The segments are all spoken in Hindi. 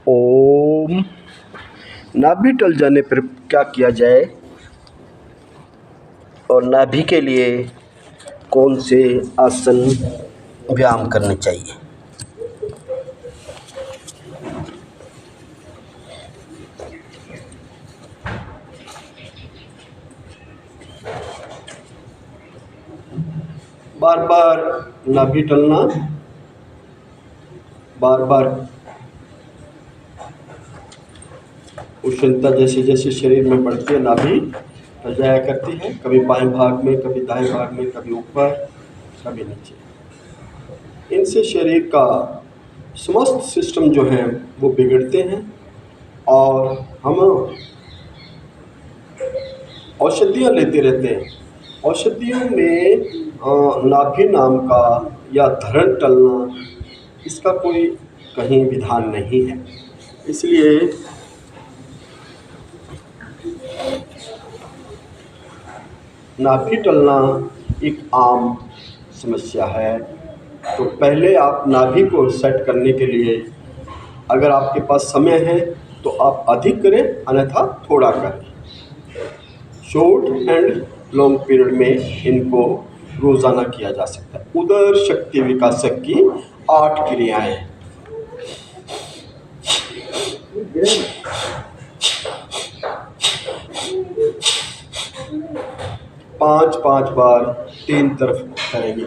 ओम। नाभि टल जाने पर क्या किया जाए और नाभि के लिए कौन से आसन व्यायाम करने चाहिए? बार बार नाभि टलना, बार बार उष्णता जैसे जैसे शरीर में बढ़ती है नाभि टल जाया करती है, कभी बाएं भाग में, कभी दाएं भाग में, कभी ऊपर, कभी नीचे। इनसे शरीर का समस्त सिस्टम जो है वो बिगड़ते हैं और हम औषधियाँ लेते रहते हैं। औषधियों में नाभि नाम का या धरण टलना, इसका कोई कहीं विधान नहीं है। इसलिए नाभि टलना एक आम समस्या है। तो पहले आप नाभि को सेट करने के लिए अगर आपके पास समय है तो आप अधिक करें, अन्यथा थोड़ा करें। शॉर्ट एंड लॉन्ग पीरियड में इनको रोज़ाना किया जा सकता है। उदर शक्ति विकासक की 8 क्रियाएं। पाँच पाँच बार 3 तरफ करेंगे।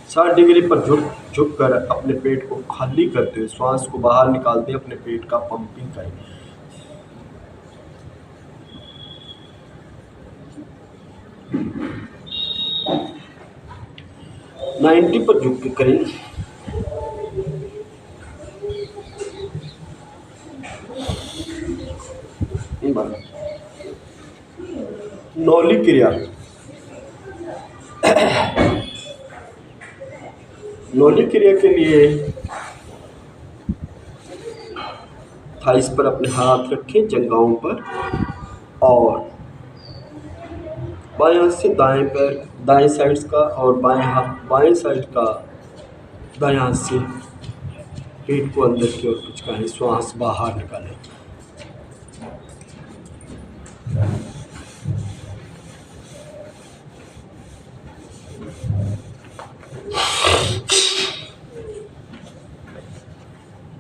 साठ डिग्री पर झुक कर अपने पेट को खाली करते हुए श्वास को बाहर निकालते हैं, अपने पेट का पंपिंग करें। नाइन्टी पर झुक के करें। नौली क्रिया। नौली क्रिया के लिए थाइस पर अपने हाथ रखें, जंघाओं पर, और बाएं हाथ से दाएं पैर, दाएं साइड का, और बाएं हाथ बाएं साइड का दाएं हाथ से पेट को अंदर की ओर खिंचकाएं, श्वास बाहर निकालें।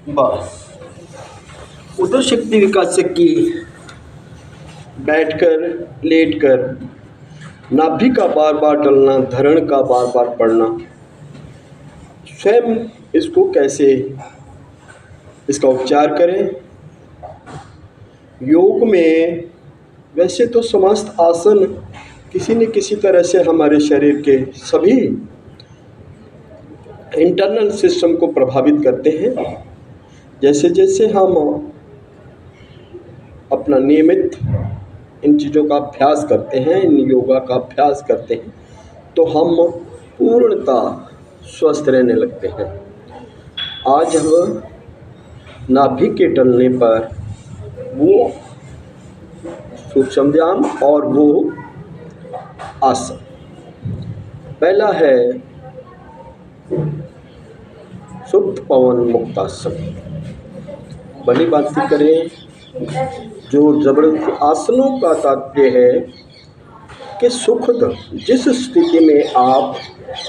बस। उदर शक्ति विकासक की बैठकर, लेटकर, नाभि का बार बार टलना, धरण का बार बार पढ़ना। स्वयं इसको कैसे इसका उपचार करें? योग में वैसे तो समस्त आसन किसी न किसी तरह से हमारे शरीर के सभी इंटरनल सिस्टम को प्रभावित करते हैं। जैसे जैसे हम अपना नियमित इन चीज़ों का अभ्यास करते हैं, इन योगा का अभ्यास करते हैं, तो हम पूर्णतः स्वस्थ रहने लगते हैं। आज हम नाभि के टलने पर वो सूक्ष्म व्यायाम और वो आसन। पहला है शुद्ध पवन मुक्तासन। बड़ी बात करें, जो जबरदस्त आसनों का तात्पर्य है कि सुखद, जिस स्थिति में आप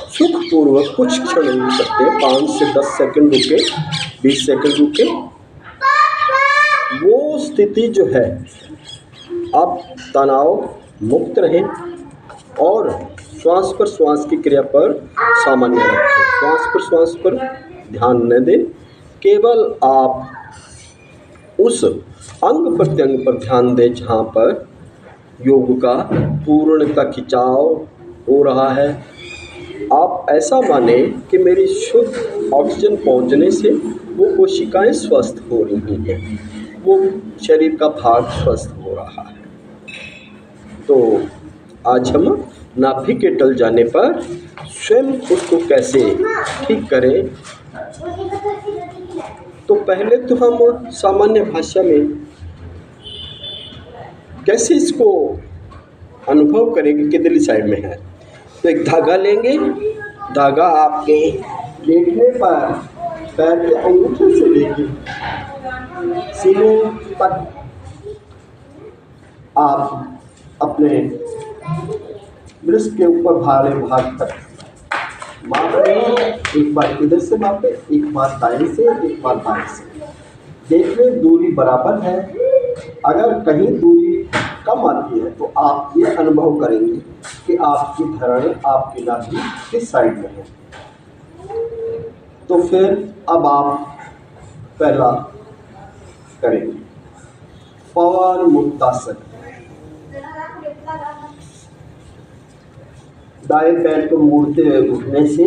सुखपूर्वक कुछ क्षण रुक सकते हैं, 5 से 10 सेकंड रुके, 20 सेकंड रुके, वो स्थिति जो है, आप तनाव मुक्त रहें और श्वास पर श्वास की क्रिया पर सामान्य रखें। श्वास पर ध्यान न दें, केवल आप उस अंग प्रत्यंग पर ध्यान दें जहाँ पर योग का पूर्णतः खिंचाव हो रहा है। आप ऐसा माने कि मेरी शुद्ध ऑक्सीजन पहुँचने से वो कोशिकाएं स्वस्थ हो रही हैं, वो शरीर का भाग स्वस्थ हो रहा है। तो आज हम नाभि के टल जाने पर स्वयं उसको कैसे ठीक करें। तो पहले तो हम सामान्य भाषा में कैसे इसको अनुभव करेंगे किधरली साइड में है। तो एक धागा लेंगे, धागा आपके लेटने पर पैर के अंगूठे से लेके सीने तक आप अपने वृष्ट के ऊपर भाले भाग तक माप रहे हैं। एक बार इधर से मापे, एक बार दाएं से, एक बार बाएं से। देख लें दूरी बराबर है। अगर कहीं दूरी कम आती है तो आप ये अनुभव करेंगे कि आपकी धरण आपकी नाभि किस साइड में है। तो फिर अब आप पहला करेंगे पवन मुक्तासन। दाएं पैर को मोड़ते हुए घुटने से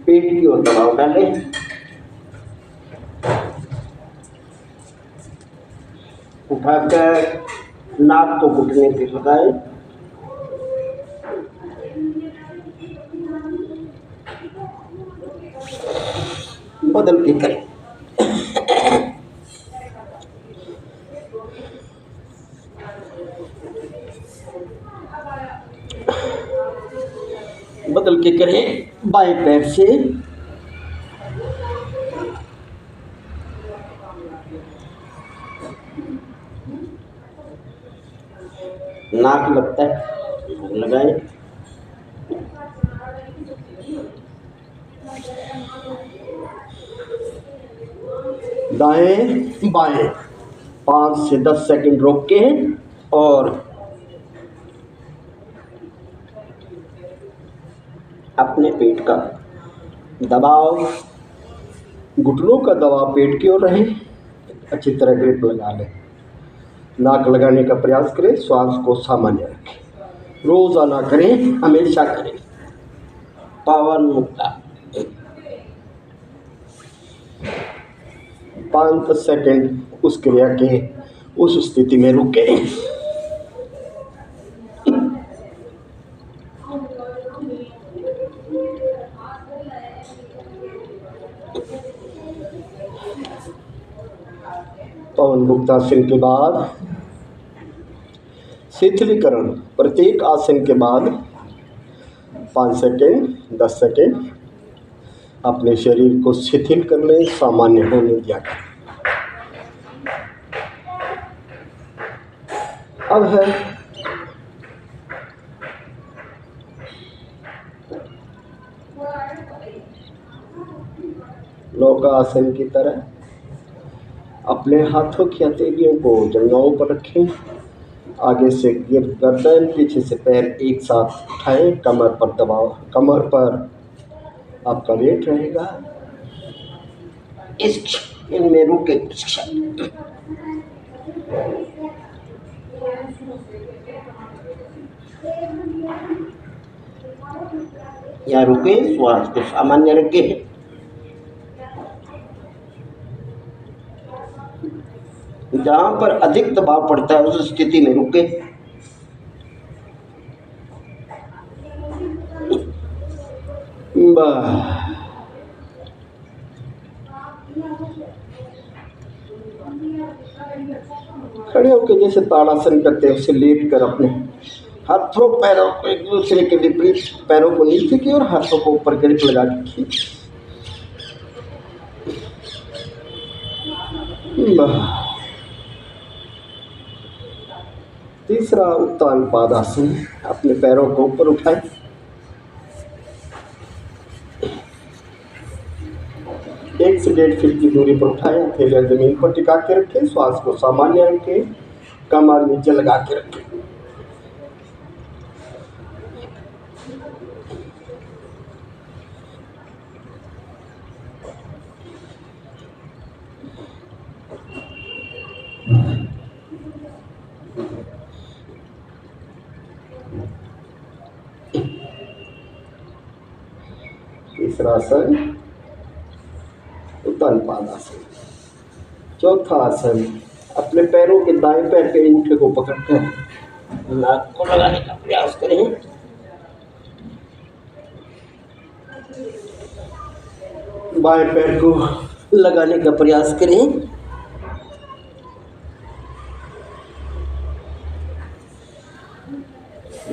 पेट की ओर दबाव डालें। उठाकर नाक को घुटने पे लगाएं। बदल के करें। बदल के करें बाएं पैर से नाक लगता है लगाएं। दाएं बाएं 5 से 10 सेकंड रोक के और अपने पेट का दबाव, घुटनों का दबाव पेट की ओर रहे। अच्छी तरह ग्रिप लगा लें। नाक लगाने का प्रयास करें। श्वास को सामान्य रखें। रोजाना करें, हमेशा करें। पवन मुक्ता 5 सेकंड उस क्रिया के उस स्थिति में रुके। पवन मुक्तासन के बाद शिथिलीकरण। प्रत्येक आसन के बाद 5 सेकंड 10 सेकंड अपने शरीर को शिथिल कर लें, सामान्य होने दिया करें। अब है नौका आसन की तरह अपने हाथों की हथेलियों को जंघाओं पर रखें। आगे से गर्दन, पीछे से पैर एक साथ उठाएं। कमर पर दबाव, कमर पर आपका वेट रहेगा। इनमें रुके या रुके, श्वास को सामान्य रखें। जहां पर अधिक दबाव पड़ता है उस स्थिति में रुके। खड़े होकर जैसे ताड़ासन करते हैं उसे लेट कर अपने हाथों पैरों को एक दूसरे के विपरीत, पैरों को नीचे की और हाथों को ऊपर ग्रिप लगा के खींच। तीसरा उत्तान पादासन। अपने पैरों को ऊपर उठाएं। एक से 1.5 फीट की दूरी पर उठाएं। हथेलियां जमीन पर टिका के रखें। श्वास को सामान्य रखें। कमर नीचे लगा के रखें। तीसरा आसन उत्तान पादासन। चौथा आसन, अपने पैरों के दाएं पैर के अंगूठे को पकड़कर नाक को लगाने का प्रयास करें। बाएं पैर को लगाने का प्रयास करें।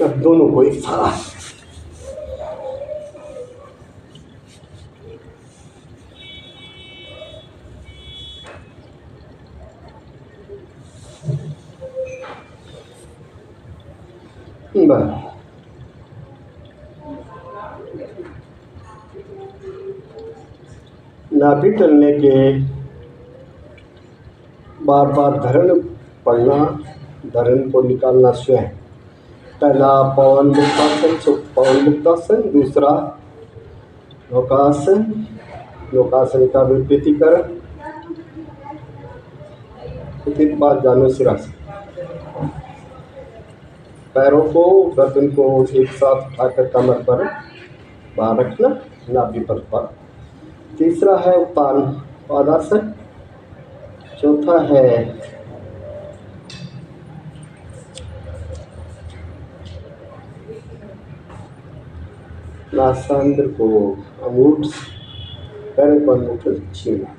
अब दोनों को एक साथ नाभि टलने के बार बार धरण पढ़ना, धरण को निकालना स्वयं। पहला पवन मुक्तासन, पवन मुक्तासन। दूसरा नौकासन, नौकासन का विपरीतीकरण। उचित बात जानो सिरासन। पैरों को, गर्दन को एक साथ उठाकर कमर पर बाहर रखना, नाभि पर। तीसरा है उत्तान पादासन। चौथा है नासांद्र को अंगूठ, पैरों को अंगूठ छूना।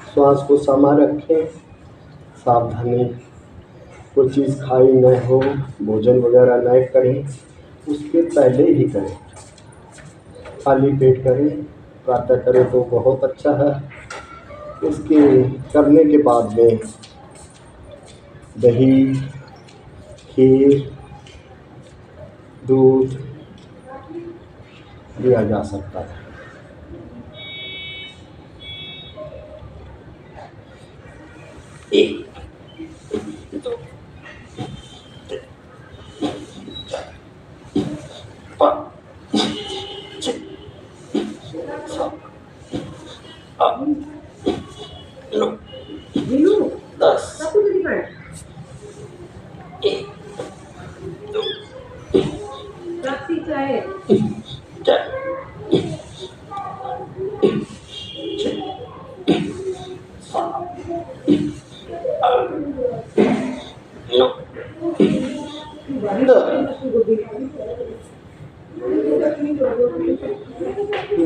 श्वास को समा रखें, सावधानी, कोई चीज़ खाई न हो, भोजन वगैरह न करें, उसके पहले ही करें। खाली पेट करें, प्रातः करें तो बहुत अच्छा है। इसके करने के बाद में दही, खीर, दूध दिया जा सकता है। एक, दो, पाँच, छः, सात, आठ, 9, 10। 1, 2, 4,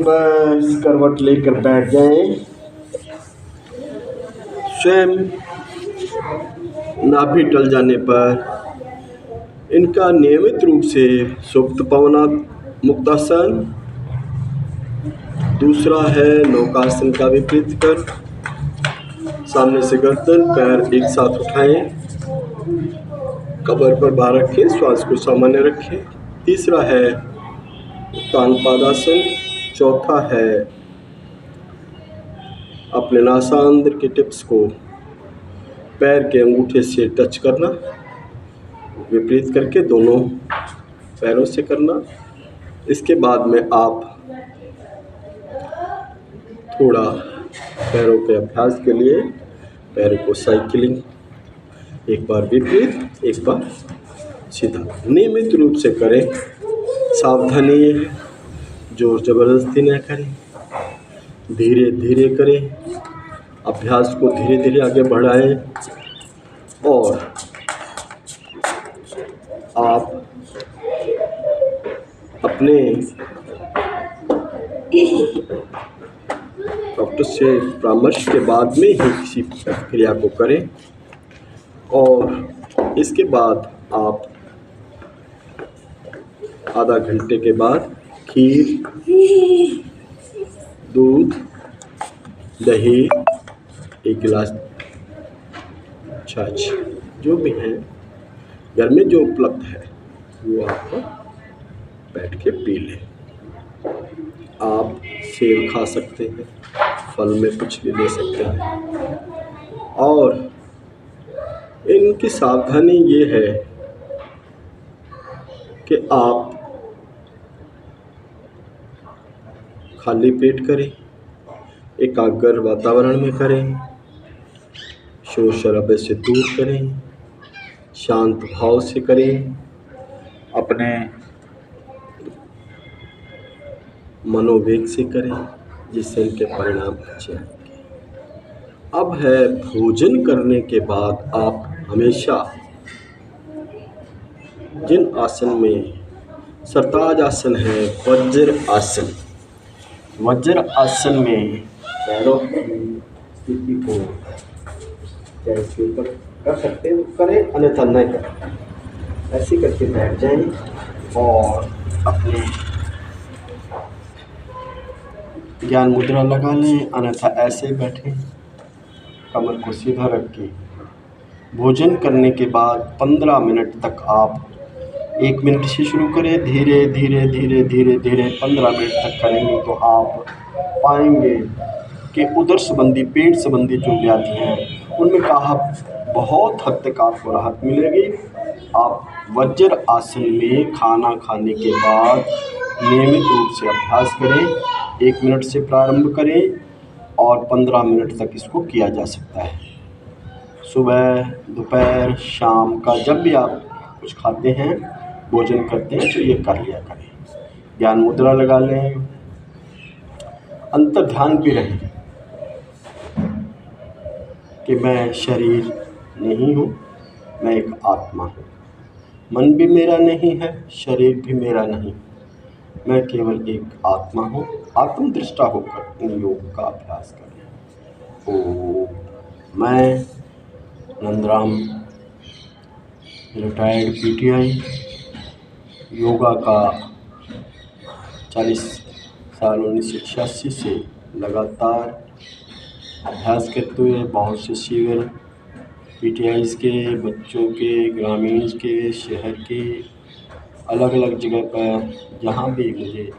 बस करवट लेकर बैठ जाएं। स्वयं नाभि टल जाने पर इनका नियमित रूप से सुप्त पवना मुक्तासन। दूसरा है नौकासन का विपरीत कर। सामने से गर्दन, पैर एक साथ उठाएं, कमर पर बाहर रखें, श्वास को सामान्य रखें। तीसरा है उत्तान पादासन। चौथा है अपने नासांद्र के टिप्स को पैर के अंगूठे से टच करना, विपरीत करके दोनों पैरों से करना। इसके बाद में आप थोड़ा पैरों के अभ्यास के लिए पैरों को साइकिलिंग, एक बार विपरीत, एक बार सीधा, नियमित रूप से करें। सावधानी, जोर जबरदस्ती न करें, धीरे धीरे करें। अभ्यास को धीरे धीरे आगे बढ़ाएं और आप अपने डॉक्टर से परामर्श के बाद में ही किसी क्रिया को करें। और इसके बाद आप आधा घंटे के बाद खीर, दूध, दही, 1 गिलास छाछ, जो भी है घर में जो उपलब्ध है वो आप बैठ के पी लें। आप सेब खा सकते हैं, फल में कुछ भी ले सकते हैं। और इनकी सावधानी ये है कि आप खाली पेट करें, एकाग्र वातावरण में करें, शोर शराबे से दूर करें, शांत भाव से करें, अपने मनोवेग से करें, जिससे इनके परिणाम अच्छे आएंगे। अब है भोजन करने के बाद आप हमेशा जिन आसन में सरताज आसन है, वज्र आसन, वज्र आसन में पैरों की स्थिति को चाहे इसके ऊपर कर सकते हैं तो करें, अन्यथा न करें। ऐसे करके बैठ जाएं और अपने ज्ञान मुद्रा लगा लें, अन्यथा ऐसे बैठें कमर को सीधा रख के। भोजन करने के बाद 15 मिनट तक आप 1 मिनट से शुरू करें, धीरे धीरे धीरे धीरे धीरे 15 मिनट तक करेंगे तो आप पाएंगे कि उदर संबंधी, पेट संबंधी जो व्याधि हैं उनमें बहुत हद तक आपको राहत मिलेगी। आप वज्र आसन में खाना खाने के बाद नियमित रूप से अभ्यास करें। 1 मिनट से प्रारंभ करें और 15 मिनट तक इसको किया जा सकता है। सुबह, दोपहर, शाम का जब भी आप कुछ खाते हैं, भोजन करते हैं, तो ये कर लिया करें। ज्ञान मुद्रा लगा लें, अंतर ध्यान भी रहे कि मैं शरीर नहीं हूँ, मैं एक आत्मा हूँ। मन भी मेरा नहीं है, शरीर भी मेरा नहीं, मैं केवल एक आत्मा हूँ। आत्मदृष्टा होकर इन योग का अभ्यास करें। मैं नंदराम, रिटायर्ड पीटीआई, योगा का 40 साल 1986 से लगातार अभ्यास करते हुए बहुत से शिविर पीटीआईज़ के, बच्चों के, ग्रामीण के, शहर के, अलग अलग जगह पर जहाँ भी मुझे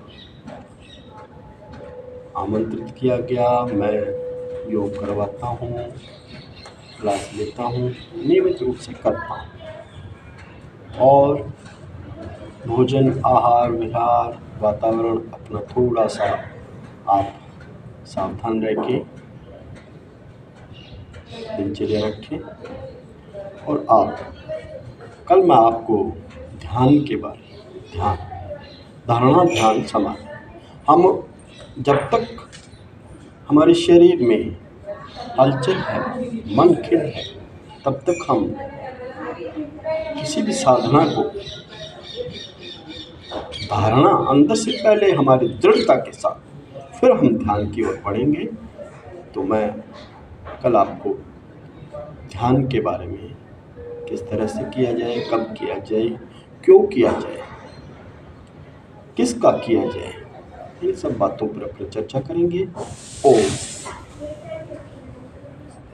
आमंत्रित किया गया, मैं योग करवाता हूँ, क्लास लेता हूँ, नियमित रूप से करता हूँ। और भोजन, आहार विहार, वातावरण अपना थोड़ा सा आप सावधान रह के दिनचर्या रखें। और कल मैं आपको ध्यान के बारे में, धारणा ध्यान समाधि, हम जब तक हमारे शरीर में हलचल है, मन खिल है, तब तक हम किसी भी साधना को धारणा अंदर से पहले हमारी दृढ़ता के साथ फिर हम ध्यान की ओर बढ़ेंगे। तो मैं कल आपको ध्यान के बारे में, किस तरह से किया जाए, कब किया जाए, क्यों किया जाए, किसका किया जाए, इन सब बातों पर अपनी चर्चा करेंगे। ओम।